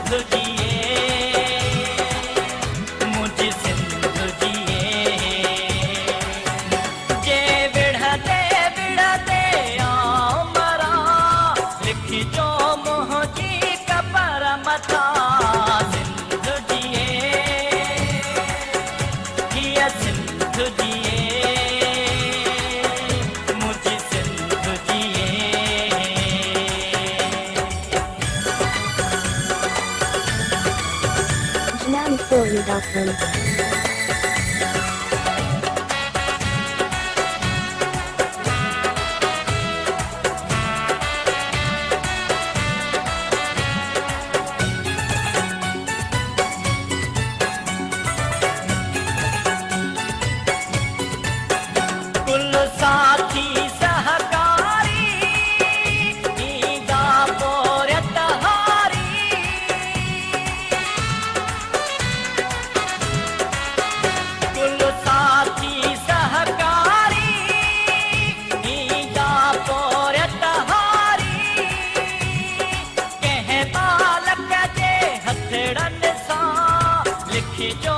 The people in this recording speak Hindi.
सिंधु जिए, मुझे सिंधु जिए। जे विढ़ते विढ़ते आओ मरा, लिखी जो मुझी कबर मता। सिंधु जिए, किया सिंधु जिए, मुझे सिंधु जिए। Janani4u.com कुल साथी सहकारी, ईगा पोरत हारी। कुल साथी सहकारी, ईगा पोरत हारी। कह बालक जे हथड़न सां लिखी जो